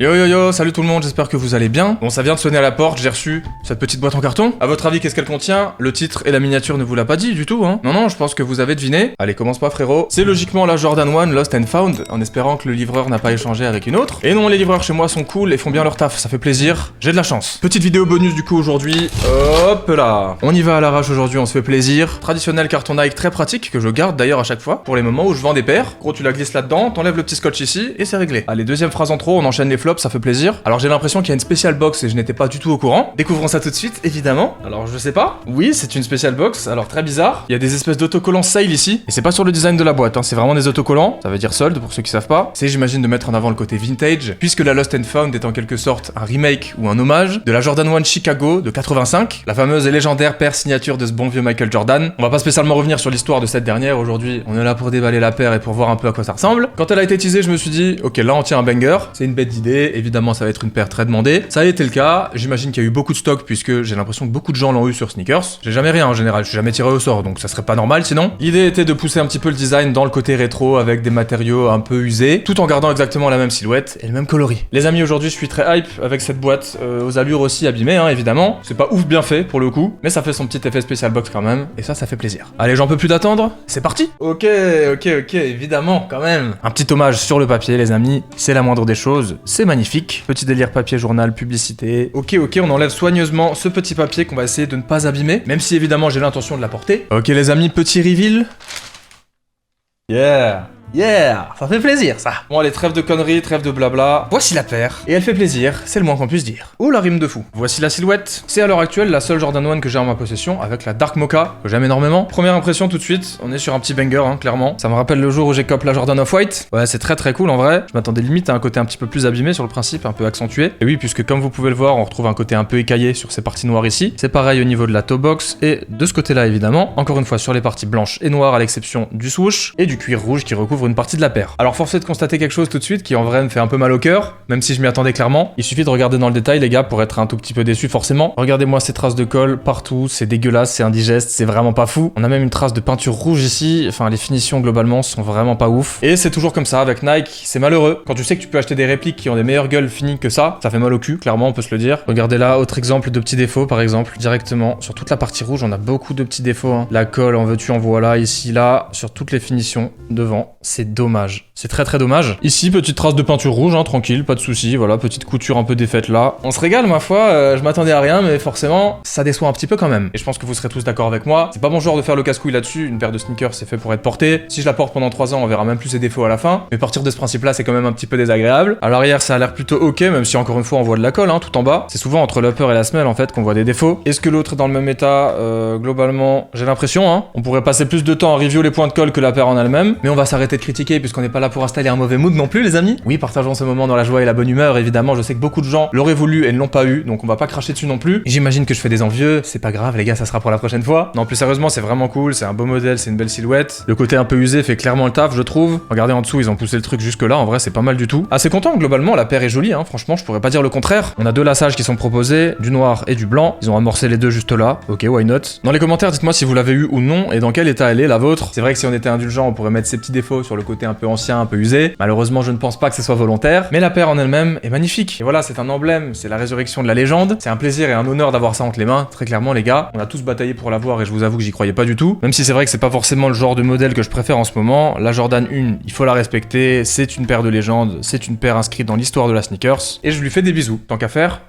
Yo yo yo, salut tout le monde, j'espère que vous allez bien. Bon, ça vient de sonner à la porte, j'ai reçu cette petite boîte en carton. À votre avis, qu'est-ce qu'elle contient? Le titre et la miniature ne vous l'a pas dit du tout, hein? Non, je pense que vous avez deviné. Allez, commence pas frérot. C'est logiquement la Jordan 1 Lost and Found, en espérant que le livreur n'a pas échangé avec une autre. Et non, les livreurs chez moi sont cool et font bien leur taf, ça fait plaisir. J'ai de la chance. Petite vidéo bonus du coup aujourd'hui. Hop là. On y va à l'arrache aujourd'hui, on se fait plaisir. Traditionnel carton Nike très pratique, que je garde d'ailleurs à chaque fois, pour les moments où je vends des paires. Gros, tu la glisses là-dedans, t'enlèves le petit scotch ici, et c'est réglé. Allez, deuxième phrase en trop, on enchaîne les flops, ça fait plaisir. Alors j'ai l'impression qu'il y a une spécial box et je n'étais pas du tout au courant. Découvrons ça tout de suite, évidemment. Alors je sais pas. Oui, c'est une spécial box, alors très bizarre. Il y a des espèces d'autocollants sale ici. Et c'est pas sur le design de la boîte, hein. C'est vraiment des autocollants. Ça veut dire solde pour ceux qui savent pas. C'est j'imagine de mettre en avant le côté vintage, puisque la Lost and Found est en quelque sorte un remake ou un hommage de la Jordan 1 Chicago de 85. La fameuse et légendaire paire signature de ce bon vieux Michael Jordan. On va pas spécialement revenir sur l'histoire de cette dernière aujourd'hui. On est là pour déballer la paire et pour voir un peu à quoi ça ressemble. Quand elle a été teasée, je me suis dit, ok, là on tient un banger. C'est une bête d'idée. Évidemment, ça va être une paire très demandée. Ça a été le cas, j'imagine qu'il y a eu beaucoup de stock puisque j'ai l'impression que beaucoup de gens l'ont eu sur Sneakers. J'ai jamais rien en général, je suis jamais tiré au sort donc ça serait pas normal sinon. L'idée était de pousser un petit peu le design dans le côté rétro avec des matériaux un peu usés, tout en gardant exactement la même silhouette et le même coloris. Les amis, aujourd'hui je suis très hype avec cette boîte, aux allures aussi abîmées hein, évidemment. C'est pas ouf bien fait pour le coup, mais ça fait son petit effet spécial box quand même, et ça fait plaisir. Allez, j'en peux plus d'attendre, c'est parti. Ok, évidemment quand même. Un petit hommage sur le papier les amis, c'est la moindre des choses, c'est magnifique. Petit délire papier journal, publicité. Ok, on enlève soigneusement ce petit papier qu'on va essayer de ne pas abîmer, même si évidemment j'ai l'intention de la porter. Ok les amis, petit reveal. Yeah, ça fait plaisir ça. Bon allez, trêve de conneries, trêve de blabla. Voici la paire. Et elle fait plaisir, c'est le moins qu'on puisse dire. Oh la rime de fou. Voici la silhouette. C'est à l'heure actuelle la seule Jordan 1 que j'ai en ma possession avec la Dark Mocha, que j'aime énormément. Première impression tout de suite, on est sur un petit banger hein, clairement. Ça me rappelle le jour où j'ai copé la Jordan Off-White. Ouais, c'est très cool en vrai. Je m'attendais limite à un côté un petit peu plus abîmé sur le principe, un peu accentué. Et oui, puisque comme vous pouvez le voir, on retrouve un côté un peu écaillé sur ces parties noires ici. C'est pareil au niveau de la toe box et de ce côté-là évidemment. Encore une fois sur les parties blanches et noires à l'exception du swoosh et du cuir rouge qui recouvre une partie de la paire. Alors force est de constater quelque chose tout de suite qui en vrai me fait un peu mal au cœur, même si je m'y attendais clairement. Il suffit de regarder dans le détail les gars pour être un tout petit peu déçu forcément. Regardez-moi ces traces de colle partout, c'est dégueulasse, c'est indigeste, c'est vraiment pas fou. On a même une trace de peinture rouge ici, enfin les finitions globalement sont vraiment pas ouf. Et c'est toujours comme ça avec Nike, c'est malheureux. Quand tu sais que tu peux acheter des répliques qui ont des meilleures gueules finies que ça fait mal au cul, clairement on peut se le dire. Regardez là, autre exemple de petits défauts par exemple, directement sur toute la partie rouge on a beaucoup de petits défauts. Hein. La colle en veux-tu en voilà, ici là, sur toutes les finitions devant, c'est dommage. C'est très dommage. Ici, petite trace de peinture rouge, hein, tranquille, pas de soucis, voilà, petite couture un peu défaite là. On se régale ma foi, je m'attendais à rien, mais forcément, ça déçoit un petit peu quand même. Et je pense que vous serez tous d'accord avec moi, c'est pas mon genre de faire le casse-couille là-dessus, une paire de sneakers c'est fait pour être portée. Si je la porte pendant 3 ans, on verra même plus ses défauts à la fin. Mais partir de ce principe-là, c'est quand même un petit peu désagréable. À l'arrière, ça a l'air plutôt ok, même si encore une fois, on voit de la colle, hein, tout en bas. C'est souvent entre l'upper et la semelle en fait qu'on voit des défauts. Est-ce que l'autre est dans le même état? Globalement, j'ai l'impression, hein. On pourrait passer plus de temps à review les points de colle que la paire en elle-même, mais on va s'arrêter de critiquer puisqu'on n'est pas là pour installer un mauvais mood non plus les amis. Oui, partageons ce moment dans la joie et la bonne humeur, évidemment, je sais que beaucoup de gens l'auraient voulu et ne l'ont pas eu, donc on va pas cracher dessus non plus. J'imagine que je fais des envieux, c'est pas grave les gars, ça sera pour la prochaine fois. Non, plus sérieusement, c'est vraiment cool, c'est un beau modèle, c'est une belle silhouette. Le côté un peu usé fait clairement le taf, je trouve. Regardez en dessous, ils ont poussé le truc jusque là, en vrai c'est pas mal du tout. Assez content, globalement, la paire est jolie, hein, franchement, je pourrais pas dire le contraire. On a 2 lassages qui sont proposés, du noir et du blanc. Ils ont amorcé les deux juste là, ok, why not. Dans les commentaires, dites-moi si vous l'avez eu ou non et dans quel état elle est, la vôtre. C'est vrai que si on était indulgent, on pourrait mettre ces petits défauts sur le côté un peu ancien, un peu usé. Malheureusement, je ne pense pas que ce soit volontaire, mais la paire en elle-même est magnifique. Et voilà, c'est un emblème, c'est la résurrection de la légende. C'est un plaisir et un honneur d'avoir ça entre les mains, très clairement les gars. On a tous bataillé pour l'avoir et je vous avoue que j'y croyais pas du tout. Même si c'est vrai que c'est pas forcément le genre de modèle que je préfère en ce moment. La Jordan 1, il faut la respecter, c'est une paire de légende, c'est une paire inscrite dans l'histoire de la sneakers. Et je lui fais des bisous, tant qu'à faire.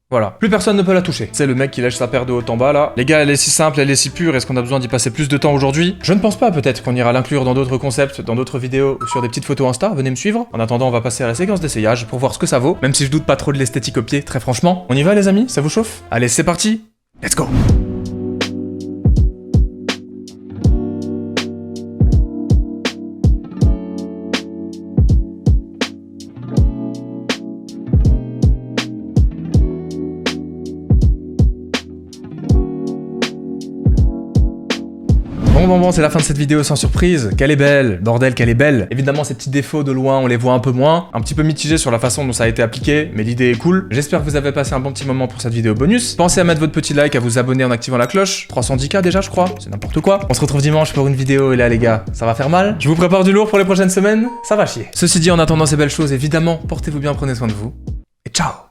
Voilà, plus personne ne peut la toucher. C'est le mec qui lèche sa paire de haut en bas là. Les gars, elle est si simple, elle est si pure, est-ce qu'on a besoin d'y passer plus de temps aujourd'hui? Je ne pense pas, peut-être qu'on ira l'inclure dans d'autres concepts, dans d'autres vidéos ou sur des petites photos Insta, venez me suivre. En attendant, on va passer à la séquence d'essayage pour voir ce que ça vaut, même si je doute pas trop de l'esthétique au pied, très franchement. On y va les amis, ça vous chauffe? Allez, c'est parti, let's go! bon, c'est la fin de cette vidéo sans surprise. Qu'elle est belle, bordel, qu'elle est belle. Évidemment, ces petits défauts de loin, on les voit un peu moins. Un petit peu mitigé sur la façon dont ça a été appliqué, mais l'idée est cool. J'espère que vous avez passé un bon petit moment pour cette vidéo bonus. Pensez à mettre votre petit like, à vous abonner en activant la cloche. 310K déjà, je crois. C'est n'importe quoi. On se retrouve dimanche pour une vidéo, et là, les gars, ça va faire mal. Je vous prépare du lourd pour les prochaines semaines. Ça va chier. Ceci dit, en attendant ces belles choses, évidemment, portez-vous bien, prenez soin de vous. Et ciao!